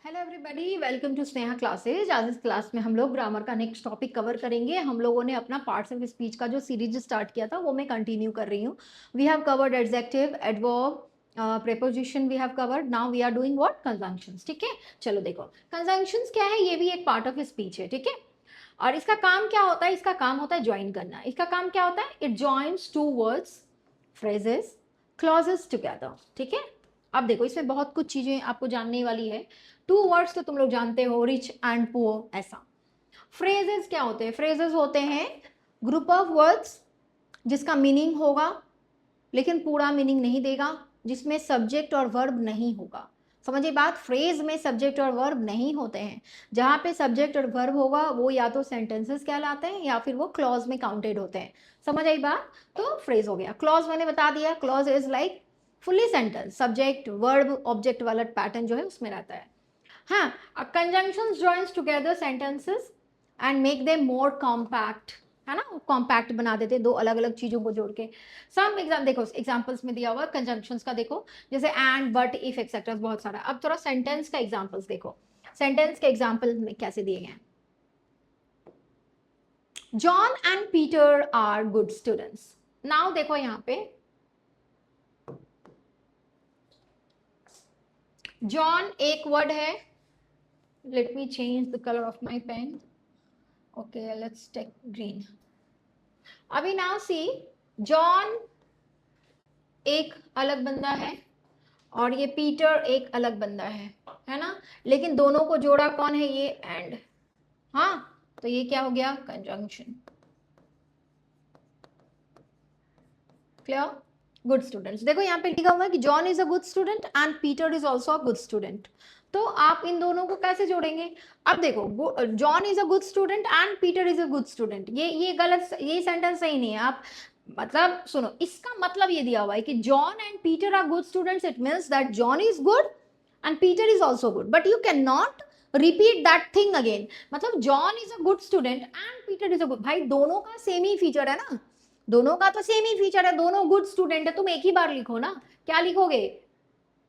Hello everybody, welcome to Sneha classes. आज इस class में हम लोग ग्रामर का नेक्स्ट टॉपिक कवर करेंगे। हम लोगों ने अपना पार्ट्स ऑफ स्पीच का जो सीरीज स्टार्ट किया था वो मैं कंटिन्यू कर रही हूँ। We have covered adjective, adverb, preposition we have covered. Now we are doing what, conjunctions. ठीक है, चलो देखो कंजंक्शंस क्या है। ये भी एक पार्ट ऑफ स्पीच है, ठीक है। और इसका काम क्या होता है? इसका काम होता है ज्वाइन करना। इसका काम क्या होता है? It joins two words, phrases, clauses together. ठीक है, अब देखो इसमें बहुत कुछ चीजें आपको जानने वाली है। टू वर्ड्स तो तुम लोग जानते हो, रिच एंड पुअर, ऐसा। फ्रेजेस क्या होते हैं? फ्रेजेस होते हैं ग्रुप ऑफ वर्ड्स जिसका मीनिंग होगा लेकिन पूरा मीनिंग नहीं देगा, जिसमें सब्जेक्ट और वर्ब नहीं होगा। समझिए बात, फ्रेज में सब्जेक्ट और वर्ब नहीं होते हैं। जहां पे सब्जेक्ट और वर्ब होगा वो या तो सेंटेंसेस कहलाते हैं या फिर वो क्लॉज में काउंटेड होते हैं। समझ आई बात? तो फ्रेज हो गया। क्लॉज मैंने बता दिया, clause is like fully sentence, subject verb object वाला पैटर्न जो है उसमें रहता है। हाँ, conjunctions joins together sentences and make them more compact, है ना, कॉम्पैक्ट बना देते हैं दो अलग अलग चीजों को जोड़ के। सम एग्जाम देखो, एग्जांपल्स में दिया हुआ कंजंक्शंस का देखो, जैसे एंड, बट, इफ, एक्सेट्रा, बहुत सारा। अब थोड़ा सेंटेंस का एग्जांपल्स देखो, सेंटेंस के एग्जांपल में कैसे दिए गए हैं। John and Peter are good students. Now देखो यहाँ पे जॉन एक वर्ड है। Let me change the colour of my pen. Okay, let's take green. अभी नाउ सी, जॉन एक अलग बंदा है और ये पीटर एक अलग बंदा है ना। लेकिन दोनों को जोड़ा कौन है? ये एंड। हाँ, तो ये क्या हो गया? कंजंक्शन। क्लियर? Good students. देखो यहाँ पे लिखा हुआ है कि John is a good student and Peter is also a good student. तो आप इन दोनों को कैसे जोड़ेंगे? अब देखो, John is a good student and Peter is a good student, ये गलत, ये सेंटेंस सही नहीं है। आप मतलब सुनो, इसका मतलब ये दिया हुआ है कि John and Peter are good students. It means that John is good and Peter is also good, but you can not repeat that thing again. मतलब John is a good student and Peter is a good, भाई दोनों का same ही feature है ना, दोनों का तो same ही feature है, दोनों गुड स्टूडेंट है। तुम एक ही बार लिखो ना, क्या लिखोगे?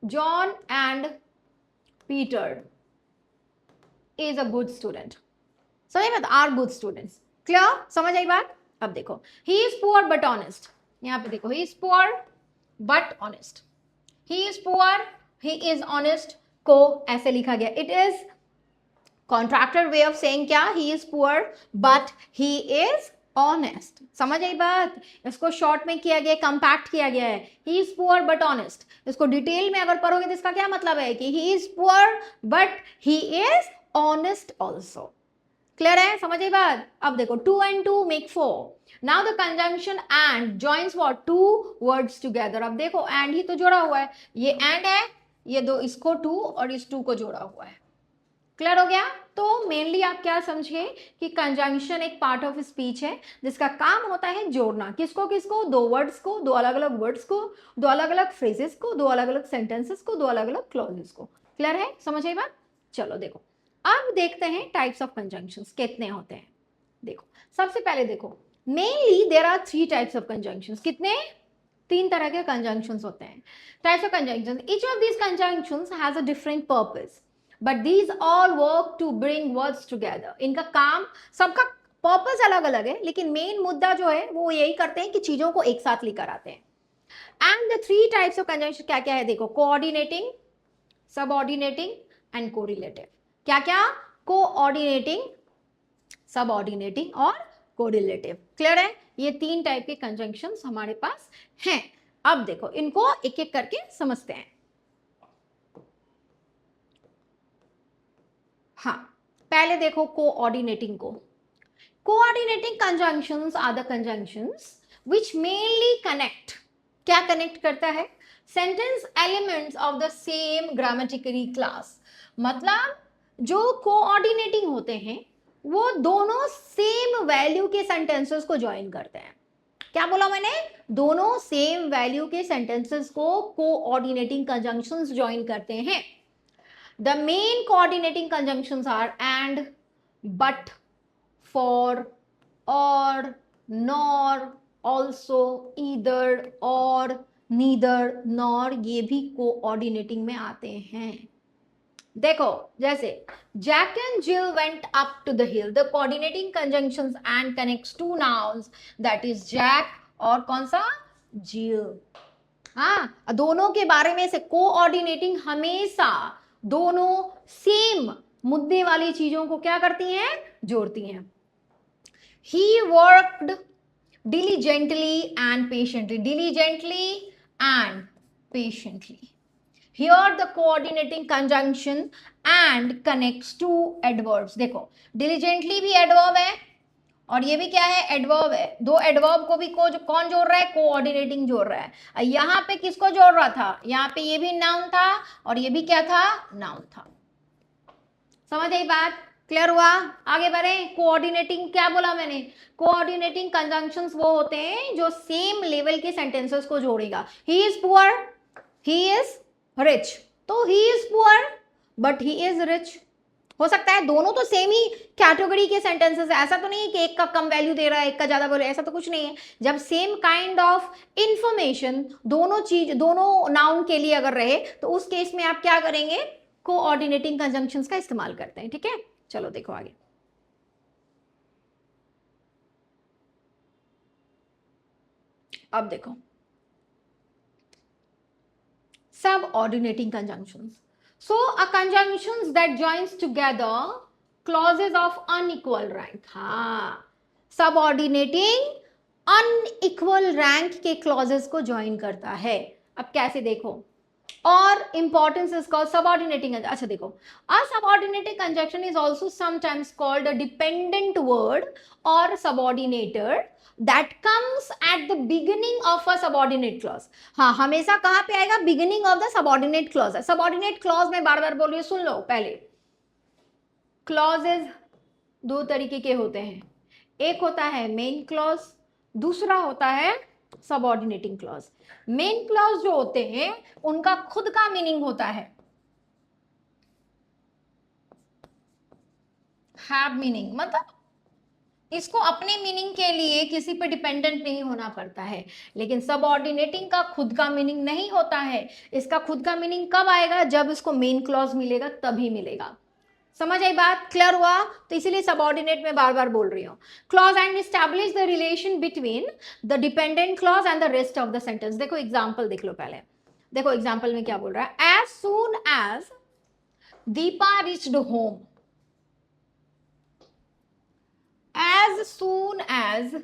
John and Peter is a good student. समझ में? Are good students. क्लियर? समझ आई बात? अब देखो, he is poor but honest. यहाँ पे देखो, he is poor but honest, he is poor, he is honest को ऐसे लिखा गया। It is contractor way of saying क्या? He is poor but he is honest. समझ आई बात? इसको शॉर्ट में किया गया, कंपैक्ट किया गया है। ही इज पुअर बट ऑनेस्ट। इसको डिटेल में अगर पढ़ोगे तो इसका क्या मतलब है कि ही is poor but he is honest also. Clear है? समझ आई बात? अब देखो, 2 and 2 make 4. Now the conjunction and joins what? Two words together. अब देखो, and ही तो जोड़ा हुआ है, ये and है, ये दो, इसको 2 और इस 2 को जोड़ा हुआ है। क्लियर हो गया? तो मेनली आप क्या समझिए कि कंजंक्शन एक पार्ट ऑफ स्पीच है जिसका काम होता है जोड़ना। किसको किसको? दो वर्ड्स को, दो अलग अलग वर्ड्स को, दो अलग अलग फ्रेजेस को, दो अलग अलग सेंटेंसेस को, दो अलग अलग क्लॉजेस को। क्लियर है? समझ आई बात? चलो देखो, अब देखते हैं टाइप्स ऑफ कंजंक्शंस कितने होते हैं। देखो, सबसे पहले देखो, mainly there are 3 types of conjunctions. कितने? 3 तरह के कंजंक्शंस होते हैं। Types of conjunctions, each of these conjunctions has a different purpose but these all work to bring words together. इनका काम, सबका पर्पस अलग अलग है लेकिन मेन मुद्दा जो है वो यही करते हैं कि चीजों को एक साथ लेकर आते हैं। And the 3 types of conjunction क्या क्या है? देखो, कोऑर्डिनेटिंग, सबऑर्डिनेटिंग एंड कोरिलेटिव। क्या क्या? कोऑर्डिनेटिंग, सबऑर्डिनेटिंग और कोरिलेटिव। क्लियर है? ये 3 टाइप के कंजंक्शंस हमारे पास हैं। अब देखो, इनको एक एक करके समझते हैं। हाँ, पहले देखो कोऑर्डिनेटिंग को। Coordinating conjunctions are the conjunctions which mainly connect, क्या कनेक्ट करता है? Sentence elements of the same grammatically class. मतलब जो कोऑर्डिनेटिंग होते हैं वो दोनों सेम वैल्यू के सेंटेंसेस को ज्वाइन करते हैं। क्या बोला मैंने? दोनों सेम वैल्यू के सेंटेंसेस को कोऑर्डिनेटिंग कंजंक्शंस ज्वाइन करते हैं। The main coordinating conjunctions are and, but, for, or, nor, also, either, or, neither, nor। ये भी कोऑर्डिनेटिंग में आते हैं। देखो जैसे Jack and Jill went up to the hill, the coordinating conjunctions and connects two nouns that is Jack और कौन सा, जिल। हाँ, दोनों के बारे में से कोऑर्डिनेटिंग हमेशा दोनों सेम मुद्दे वाली चीजों को क्या करती हैं, जोड़ती हैं। He worked diligently and patiently, diligently and patiently. Here the coordinating conjunction and connects to adverbs. देखो diligently भी adverb है और ये भी क्या है, adverb है। दो adverb को भी कौन जोड़ रहा है, कोऑर्डिनेटिंग जोड़ रहा है। यहाँ पे किसको जोड़ रहा था, यहाँ पे ये भी नाउन था और ये भी क्या था, नाउन था। समझ आई बात, क्लियर हुआ, आगे बढ़े। कोऑर्डिनेटिंग क्या बोला मैंने, कोऑर्डिनेटिंग कंजंक्शंस वो होते हैं जो सेम लेवल के सेंटेंसेस को जोड़ेगा। He is poor, he is rich, तो he is poor but he is rich हो सकता है, दोनों तो सेम ही कैटेगरी के सेंटेंसेस है। ऐसा तो नहीं है कि एक का कम वैल्यू दे रहा है एक का ज्यादा बोल रहा है, ऐसा तो कुछ नहीं है। जब सेम काइंड ऑफ इंफॉर्मेशन दोनों नाउन के लिए अगर रहे तो उस केस में आप क्या करेंगे, कोऑर्डिनेटिंग कंजंक्शंस का इस्तेमाल करते हैं। ठीक है, चलो देखो आगे। अब देखो subordinating conjunctions. So a conjunctions that joins together clauses of unequal rank. हाँ, subordinating unequal rank के clauses को join करता है। अब कैसे देखो, और इंपॉर्टेंस इसका सबऑर्डिनेटिंग। अच्छा देखो, a subordinating conjunction is also sometimes called a dependent word or subordinator that comes at the beginning of a subordinate clause. हाँ, हमेशा कहां पे आएगा, beginning of the subordinate clause है। सबऑर्डिनेट क्लॉज में बार बार बोल रही हूं, सुन लो पहले। क्लॉजेज दो तरीके के होते हैं, एक होता है मेन क्लॉज, दूसरा होता है सबऑर्डिनेटिंग क्लॉज। मेन क्लॉज जो होते हैं उनका खुद का मीनिंग होता है, हैव मीनिंग, मतलब इसको अपने मीनिंग के लिए किसी पे डिपेंडेंट नहीं होना पड़ता है। लेकिन सबऑर्डिनेटिंग का खुद का मीनिंग नहीं होता है। इसका खुद का मीनिंग कब आएगा, जब इसको मेन क्लॉज मिलेगा तभी मिलेगा। समझ आई बात, क्लियर हुआ, तो इसीलिए सबऑर्डिनेट में बार बार बोल रही हूं। Clause and establish the relation between the dependent clause and the rest of the sentence. देखो एग्जांपल देख लो पहले। देखो एग्जांपल में क्या बोल रहा है, as soon as Deepa reached home, as soon as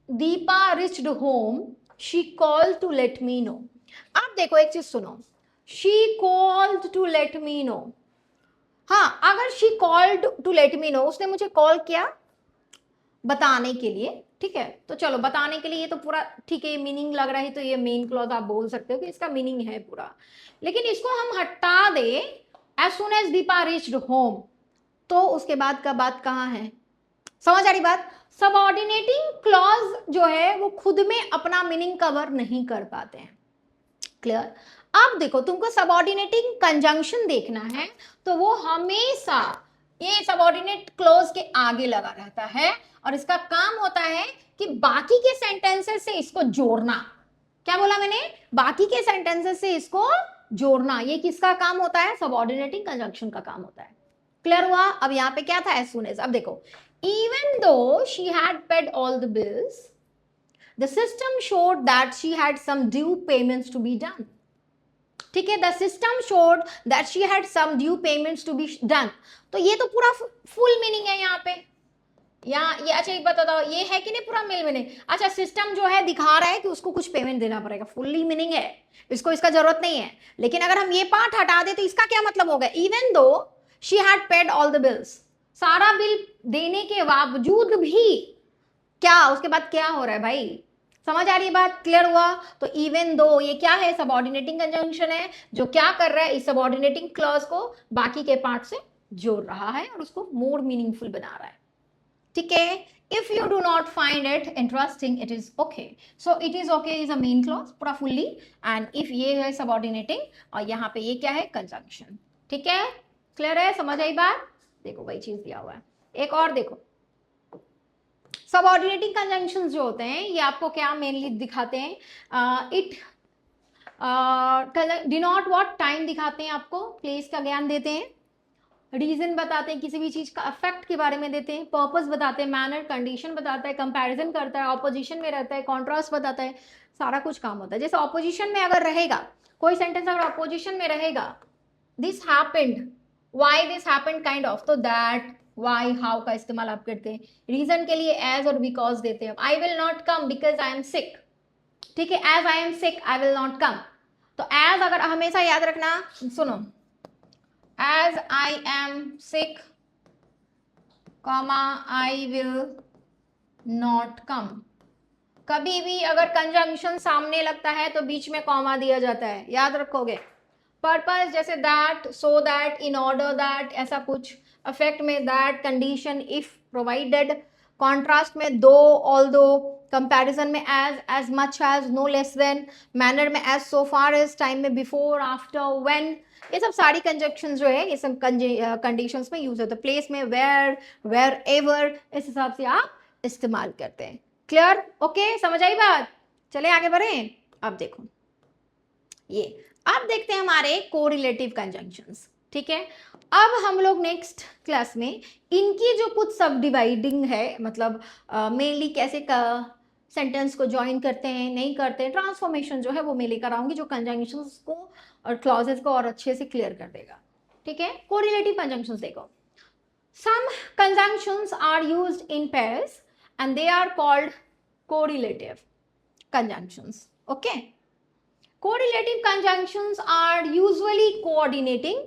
Deepa reached home, she called to let me know. अब देखो एक चीज सुनो, she called to let me know। हाँ, अगर she called to let me know, उसने मुझे कॉल किया बताने के लिए, ठीक है, तो चलो बताने के लिए ये तो पूरा ठीक है, ये मीनिंग लग रहा है, तो ये मेन क्लॉज आप बोल सकते हो कि इसका मीनिंग है पूरा। लेकिन इसको हम हटा दे, as soon as Deepa reached home, तो उसके बाद का बात कहां है, समझ आ रही बात। सबऑर्डिनेटिंग क्लॉज जो है वो खुद में अपना मीनिंग कवर नहीं कर पाते हैं, क्लियर। अब देखो तुमको सबऑर्डिनेटिंग कंजंक्शन देखना है तो वो हमेशा ये सबऑर्डिनेट क्लॉज के आगे लगा रहता है और इसका काम होता है कि बाकी के सेंटेंसेस से इसको जोड़ना। क्या बोला मैंने, बाकी के सेंटेंसेस से इसको जोड़ना, ये किसका काम होता है, सबऑर्डिनेटिंग कंजंक्शन का काम होता है। क्लियर हुआ। अब यहां पे क्या था, एज सून एज। अब देखो, even though she had paid all the bills, the system showed that she had some due payments to be done. ठीक है, the system showed that she had some due payments to be done. तो ये तो पूरा full meaning है यहाँ पे। यहाँ ये अच्छा एक बता दो, ये है कि नहीं पूरा मिल मीनिंग। अच्छा, सिस्टम जो है दिखा रहा है कि उसको कुछ पेमेंट देना पड़ेगा, फुल्ली मीनिंग है, इसको इसका जरूरत नहीं है। लेकिन अगर हम ये पार्ट हटा दे तो इसका क्या मतलब होगा, even though she had paid all the bills, सारा बिल देने के बावजूद भी क्या, उसके बाद क्या हो रहा है भाई, समझ आ रही है बात, क्लियर हुआ। तो इवन दो ये क्या है, सबऑर्डिनेटिंग कंजंक्शन है जो क्या कर रहा है, इस सबऑर्डिनेटिंग क्लॉज को बाकी के पार्ट से जोड़ रहा है और उसको मोर मीनिंगफुल बना रहा है। ठीक है, if you do not find it interesting, it is okay. So it is okay is a main clause पूरा fully, and if ये है subordinating और यहाँ पे ये क्या है, conjunction। ठीक है, क्लियर है, समझ आई बात। देखो वही चीज दिया हुआ है। एक और देखो, सबऑर्डिनेटिंग कंजंक्शंस जो होते हैं ये आपको क्या मेनली दिखाते हैं, इट डिनोट व्हाट, टाइम दिखाते हैं आपको, प्लेस का ज्ञान देते हैं, रीजन बताते हैं, किसी भी चीज का इफेक्ट के बारे में देते हैं, पर्पस बताते हैं, मैनर कंडीशन बताता है, कंपैरिजन करता है, ऑपोजिशन में रहता है, कॉन्ट्रास्ट बताता है, सारा कुछ काम होता है। जैसे ऑपोजिशन में अगर रहेगा कोई सेंटेंस, अगर ऑपोजिशन में रहेगा, this happened, why this happened kind of, तो दैट, व्हाई, हाउ का इस्तेमाल आप करते हैं। रीजन के लिए एज और बिकॉज देते हैं। I will not come because I am sick, ठीक है, as I am sick I will not come. तो एज अगर हमेशा याद रखना, सुनो, as I am sick, comma I will not come। कभी भी अगर कंजंक्शन सामने लगता है तो बीच में कॉमा दिया जाता है, याद रखोगे। पर्पस जैसे that, so that, in order that, ऐसा कुछ। अफेक्ट में that, condition, if, provided. Contrast में दो, ऑल्दो। कंपैरिजन में as much as, no less than. Manner में as, so far as. Time में बिफोर, आफ्टर, व्हेन। ये सब सारी कंजक्शन जो है ये सब कंडीशंस में यूज होता है। प्लेस में वेयर, वेयर एवर, इस हिसाब से आप इस्तेमाल करते हैं। क्लियर? ओके, समझ आई बात? चले आगे बढ़े। अब देखो ये, अब देखते हैं हमारे कोरिलेटिव कंजंक्शंस, ठीक है। अब हम लोग नेक्स्ट क्लास में इनकी जो कुछ सब डिवाइडिंग है, मतलब मेनली कैसे सेंटेंस को ज्वाइन करते हैं, नहीं करते हैं, ट्रांसफॉर्मेशन जो है वो मैं लेकर आऊंगी, जो कंजंक्शंस को और क्लॉजेस को और अच्छे से क्लियर कर देगा, ठीक है। कोरिलेटिव कंजंक्शंस देखो, some conjunctions are used in pairs and they are called correlative conjunctions, okay। Correlative conjunctions are usually coordinating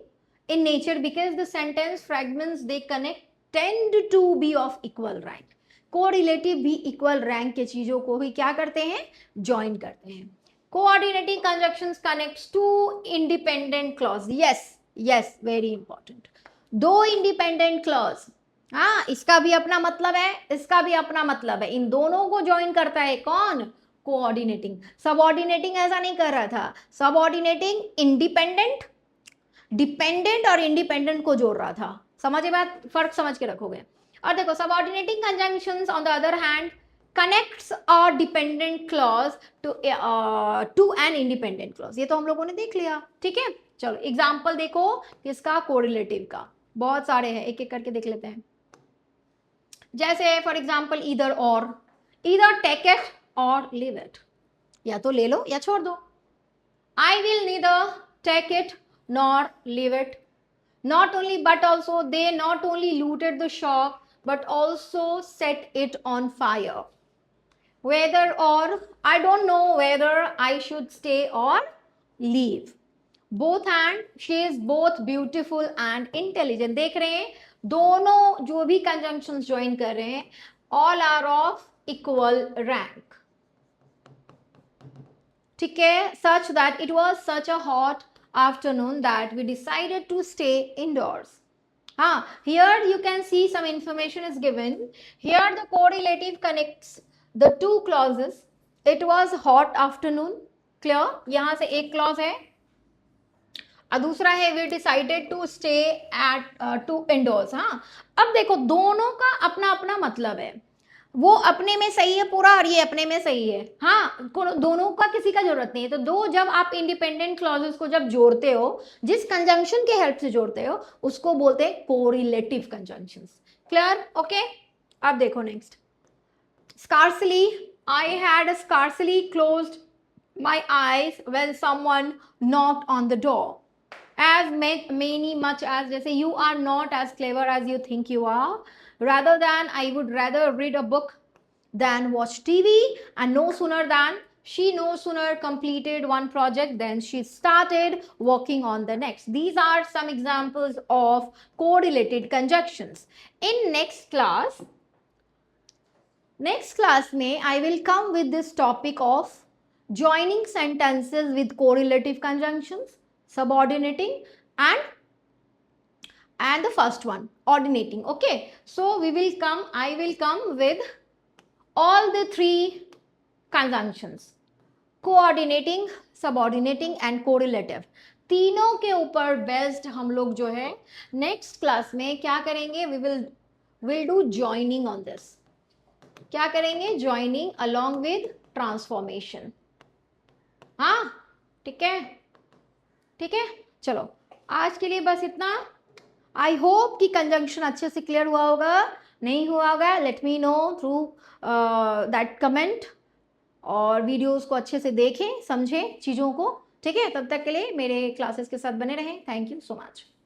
in nature because the sentence fragments they connect tend to be of equal rank। Correlative भी equal rank के चीजों को ही क्या करते हैं, join करते हैं। Coordinating conjunctions connects two independent clause, yes very important, दो independent clause, हाँ, इसका भी अपना मतलब है, इसका भी अपना मतलब है, इन दोनों को ज्वाइन करता है कौन, कोऑर्डिनेटिंग। सबऑर्डिनेटिंग ऐसा नहीं कर रहा था, सबऑर्डिनेटिंग इंडिपेंडेंट, डिपेंडेंट और इंडिपेंडेंट को जोड़ रहा था। समझे बात, फर्क समझ के रखोगे। और देखो, subordinating conjunctions on the other hand connects a dependent clause to an independent clause. ये तो हम लोगों ने देख लिया, ठीक है। चलो एग्जाम्पल देखो किसका, कोरिलेटिव का, बहुत सारे हैं, एक एक करके देख लेते हैं। जैसे for example either or, either take it or leave it, या तो ले लो या छोड़ दो। I will neither take it nor leave it, not only but also, they not only looted the shop but also set it on fire. Whether or, I don't know whether I should stay or leave. Both and, she is both beautiful and intelligent. देख रहे हैं, दोनों जो भी conjunctions join कर रहे हैं, all are of equal rank, ठीक है। Such that it was such a hot afternoon that we decided to stay indoors. हाँ, here you can see some information is given. Here the correlative connects the two clauses. It was hot afternoon, clear, यहां से एक clause है, और दूसरा है we decided to stay at to indoors. हाँ, अब देखो दोनों का अपना अपना मतलब है, वो अपने में सही है पूरा और ये अपने में सही है। हाँ, दोनों का किसी का जरूरत नहीं है। तो दो, जब आप इंडिपेंडेंट क्लॉजेस को जब जोड़ते हो, जिस कंजंक्शन के हेल्प से जोड़ते हो, उसको बोलते हैं कोरिलेटिव कंजंक्शंस। क्लियर? ओके, अब देखो next, scarcely, I had scarcely closed my eyes when someone knocked on the door. As many, much as, जैसे you are not as clever as you think you are, rather than, I would rather read a book than watch TV, and no sooner than, she no sooner completed one project than she started working on the next. These are some examples of correlated conjunctions. In next class में I will come with this topic of joining sentences with correlative conjunctions, subordinating, and the first one ordinating. Okay, so I will come with all the three conjunctions, coordinating, subordinating and correlative। तीनों के ऊपर based हम लोग जो है next class में क्या करेंगे, we'll do joining on this। क्या करेंगे, joining along with transformation। हाँ, ठीक है, ठीक है, चलो आज के लिए बस इतना। आई होप कि कंजंक्शन अच्छे से क्लियर हुआ होगा, नहीं हुआ होगा let me know through that comment, और वीडियोस को अच्छे से देखें, समझें चीज़ों को, ठीक है। तब तक के लिए मेरे क्लासेस के साथ बने रहें। Thank you so much.